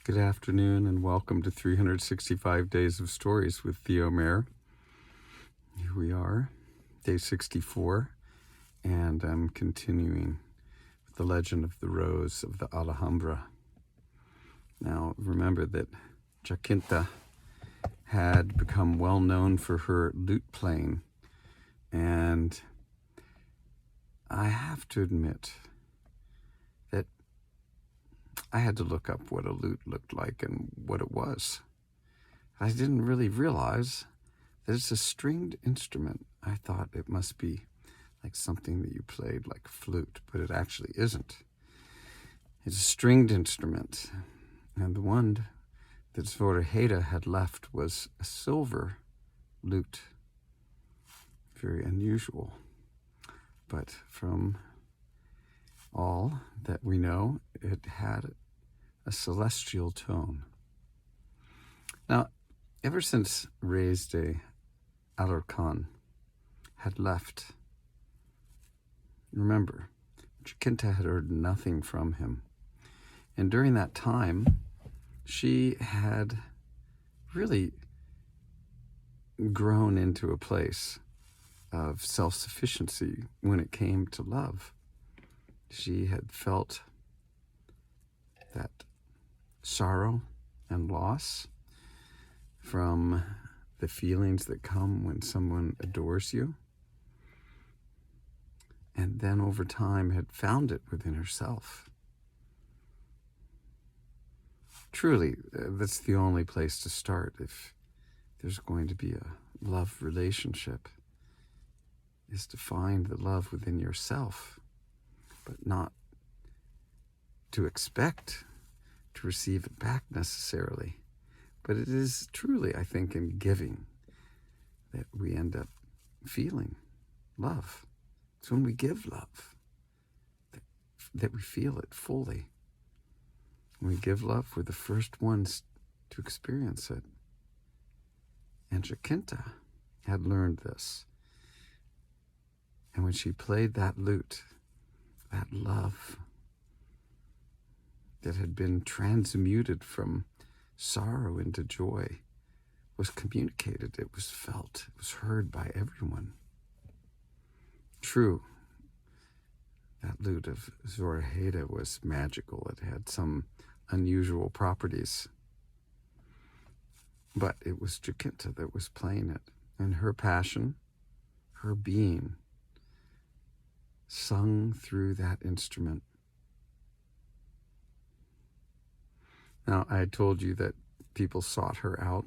Good afternoon and welcome to 365 Days of Stories with Theo Mayer. Here we are, day 64, and I'm continuing with the legend of the Rose of the Alhambra. Now, remember that Jacinta had become well known for her lute playing, and I have to admit that I had to look up what a lute looked like and what it was. I didn't really realize that it's a stringed instrument. I thought it must be like something that you played like a flute, but it actually isn't. It's a stringed instrument, and the one that Zoraida had left was a silver lute. Very unusual. But from all that we know, it had a celestial tone. Now, ever since Reyes de Alarcon had left, remember, Jacinta had heard nothing from him. And during that time, she had really grown into a place of self-sufficiency when it came to love. She had felt that sorrow and loss from the feelings that come when someone adores you, and then over time had found it within herself. Truly, that's the only place to start if there's going to be a love relationship, is to find the love within yourself, but not to expect to receive it back necessarily. But it is truly, I think, in giving that we end up feeling love. It's when we give love that we feel it fully. When we give love, we're the first ones to experience it. And Jacinta had learned this. And when she played that lute, that love that had been transmuted from sorrow into joy was communicated, it was felt, it was heard by everyone. True, that lute of Zoraida was magical. It had some unusual properties. But it was Jacinta that was playing it, and her passion, her being, sung through that instrument. Now, I told you that people sought her out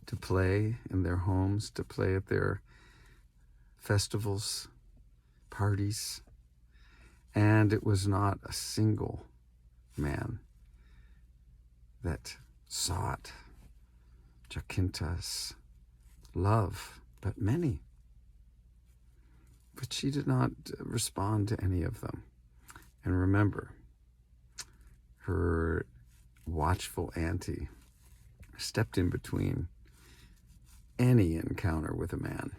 to play in their homes, to play at their festivals, parties, and it was not a single man that sought Jacinta's love, but many. But she did not respond to any of them. And remember, her watchful auntie stepped in between any encounter with a man.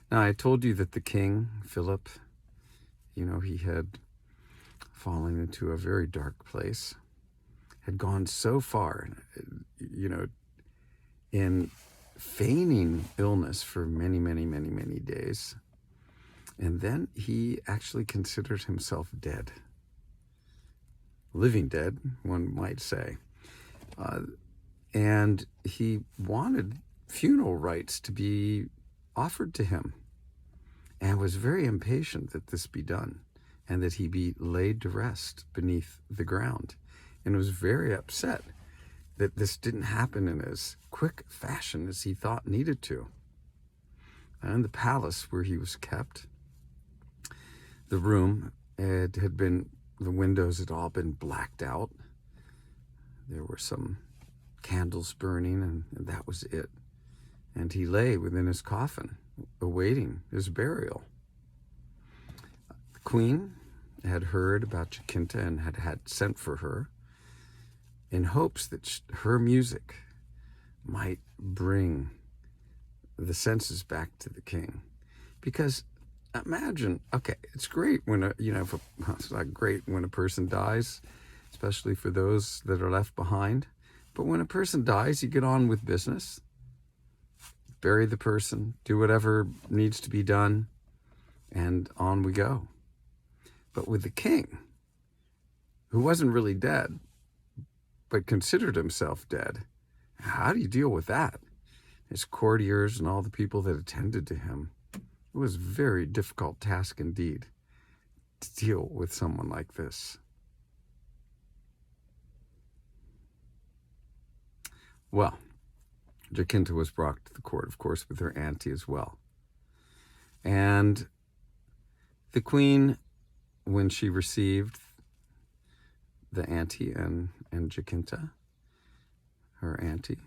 Now, I told you that the king, Philip, he had fallen into a very dark place, had gone so far, in feigning illness for many, many, many, many days. And then he actually considered himself dead. Living dead, one might say. And he wanted funeral rites to be offered to him, and was very impatient that this be done, and that he be laid to rest beneath the ground, and was very upset that this didn't happen in as quick fashion as he thought needed to. And the palace where he was kept, the room, the windows had all been blacked out. There were some candles burning, and that was it. And he lay within his coffin, awaiting his burial. The queen had heard about Jacinta and had sent for her in hopes that her music might bring the senses back to the king. Because imagine, okay, it's great when it's not great when a person dies, especially for those that are left behind. But when a person dies, you get on with business. Bury the person, do whatever needs to be done, and on we go. But with the king, who wasn't really dead, but considered himself dead, how do you deal with that? His courtiers and all the people that attended to him, it was a very difficult task indeed to deal with someone like this. Well, Jacinta was brought to the court, of course, with her auntie as well. And the queen, when she received the auntie and Jacinta, her auntie,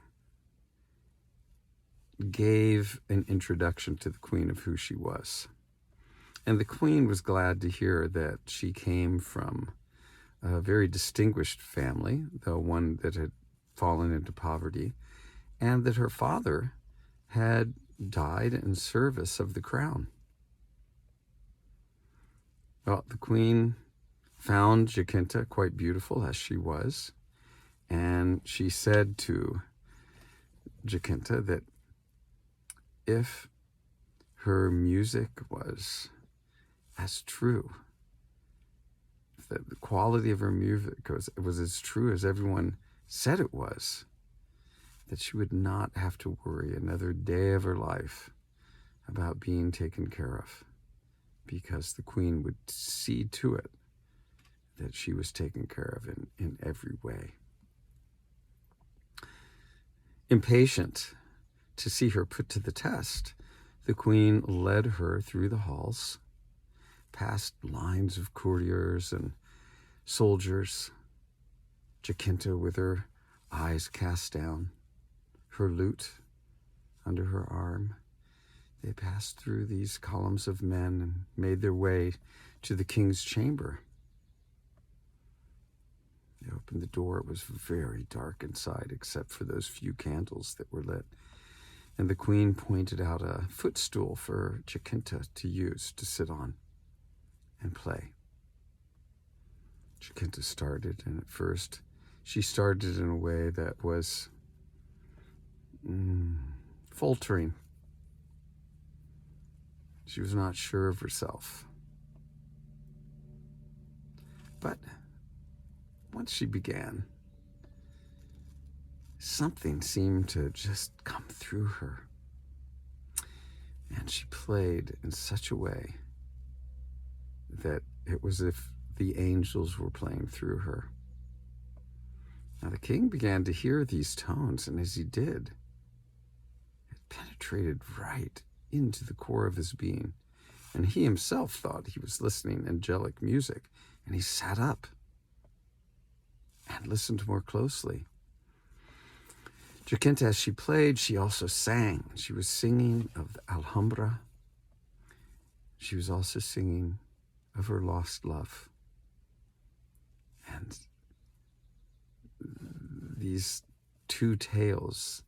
gave an introduction to the queen of who she was. And the queen was glad to hear that she came from a very distinguished family, though one that had fallen into poverty, and that her father had died in service of the crown. Well, the queen found Jacinta quite beautiful as she was, and she said to Jacinta that if her music was as true, that the quality of her music was as true as everyone said it was, that she would not have to worry another day of her life about being taken care of, because the queen would see to it that she was taken care of in every way. Impatient to see her put to the test, the queen led her through the halls, past lines of courtiers and soldiers, Jacinta with her eyes cast down, her lute under her arm. They passed through these columns of men and made their way to the king's chamber. They opened the door. It was very dark inside, except for those few candles that were lit. And the queen pointed out a footstool for Jacinta to use to sit on and play. Jacinta started, and at first she started in a way that was faltering. She was not sure of herself. But once she began, something seemed to just come through her. And she played in such a way that it was as if the angels were playing through her. Now the king began to hear these tones, and as he did, it penetrated right into the core of his being. And he himself thought he was listening angelic music, and he sat up and listened more closely. Jacinta, as she played, she also sang. She was singing of the Alhambra. She was also singing of her lost love. And these two tales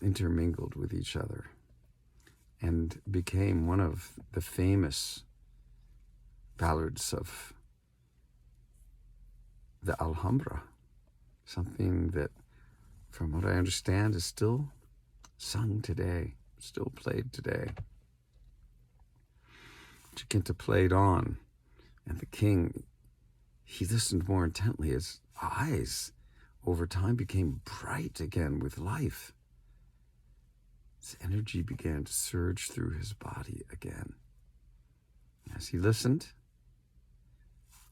intermingled with each other and became one of the famous ballads of the Alhambra, something that, from what I understand, is still sung today, still played today. Jacinta played on, and the king, he listened more intently. His eyes over time became bright again with life. His energy began to surge through his body again. As he listened,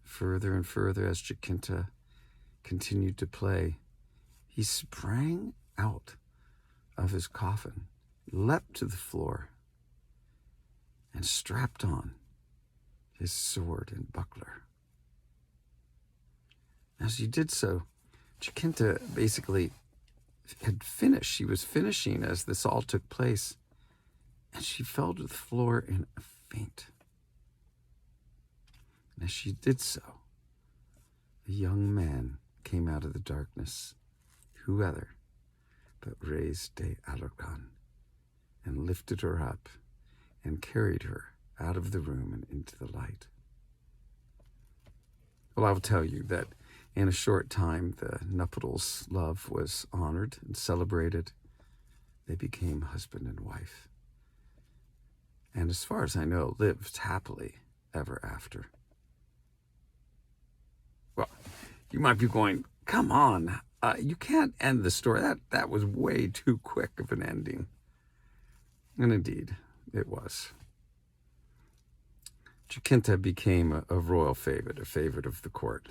further and further, as Jacinta continued to play, he sprang out of his coffin, leapt to the floor, and strapped on his sword and buckler. As he did so, Jacinta basically had finished. She was finishing as this all took place, and she fell to the floor in a faint. And as she did so, a young man came out of the darkness, who other but Reyes de Alarcon, and lifted her up and carried her out of the room and into the light. Well, I'll tell you that in a short time, the nuptials' love was honored and celebrated. They became husband and wife. And as far as I know, lived happily ever after. Well, you might be going, come on, you can't end the story. That was way too quick of an ending. And indeed, it was. Jacinta became a royal favorite, a favorite of the court.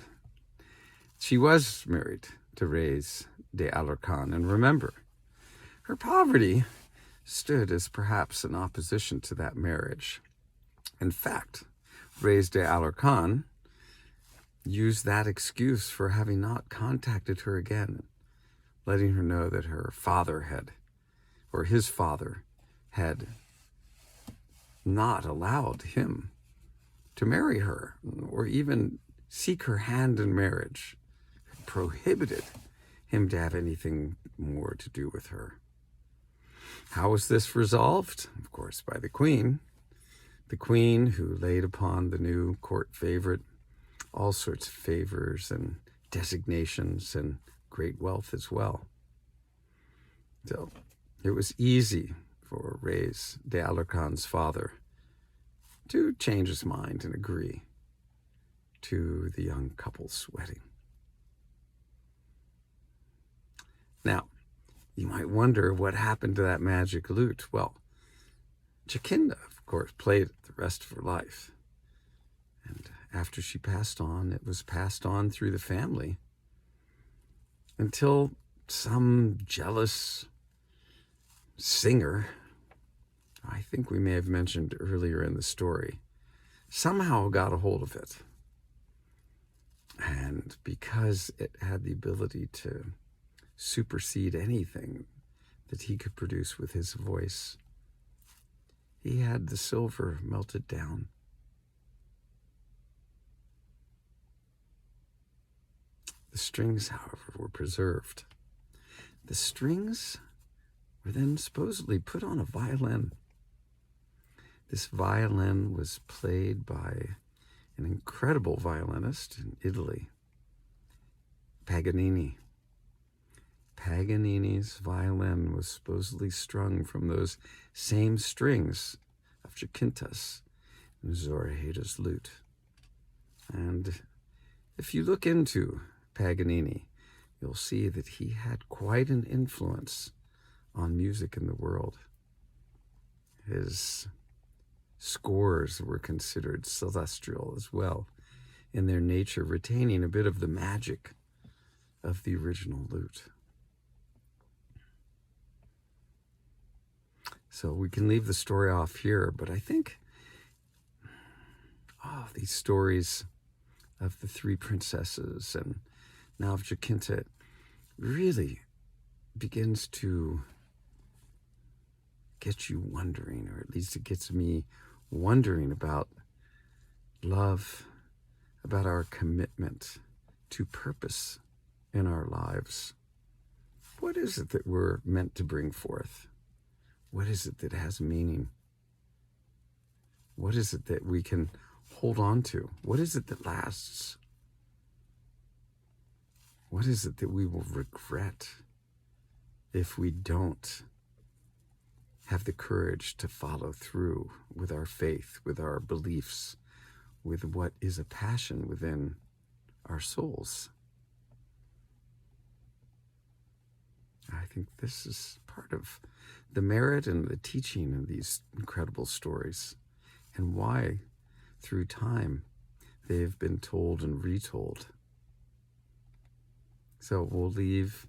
She was married to Reyes de Alarcon, and remember, her poverty stood as perhaps an opposition to that marriage. In fact, Reyes de Alarcon used that excuse for having not contacted her again, letting her know that her father had, or his father had not allowed him to marry her or even seek her hand in marriage, prohibited him to have anything more to do with her. How was this resolved? Of course, by the queen who laid upon the new court favorite all sorts of favors and designations and great wealth as well. So it was easy for Reyes de Alarcon's father to change his mind and agree to the young couple's wedding. Now, you might wonder what happened to that magic lute. Well, Jacinta, of course, played it the rest of her life. And after she passed on, it was passed on through the family until some jealous singer, I think we may have mentioned earlier in the story, somehow got a hold of it. And because it had the ability to supersede anything that he could produce with his voice, he had the silver melted down. The strings, however, were preserved. The strings were then supposedly put on a violin. This violin was played by an incredible violinist in Italy, Paganini. Paganini's violin was supposedly strung from those same strings of Jacinta's and Zoraida's lute. And if you look into Paganini, you'll see that he had quite an influence on music in the world. His scores were considered celestial as well in their nature, retaining a bit of the magic of the original lute. So we can leave the story off here, but I think these stories of the three princesses and now of Jacinta really begins to get you wondering, or at least it gets me wondering about love, about our commitment to purpose in our lives. What is it that we're meant to bring forth? What is it that has meaning? What is it that we can hold on to? What is it that lasts? What is it that we will regret if we don't have the courage to follow through with our faith, with our beliefs, with what is a passion within our souls? I think this is part of the merit and the teaching of these incredible stories, and why, through time, they've been told and retold. So we'll leave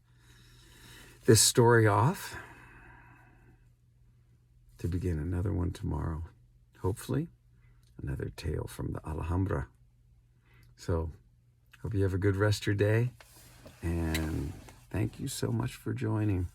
this story off to begin another one tomorrow. Hopefully, another tale from the Alhambra. So, hope you have a good rest of your day, and thank you so much for joining.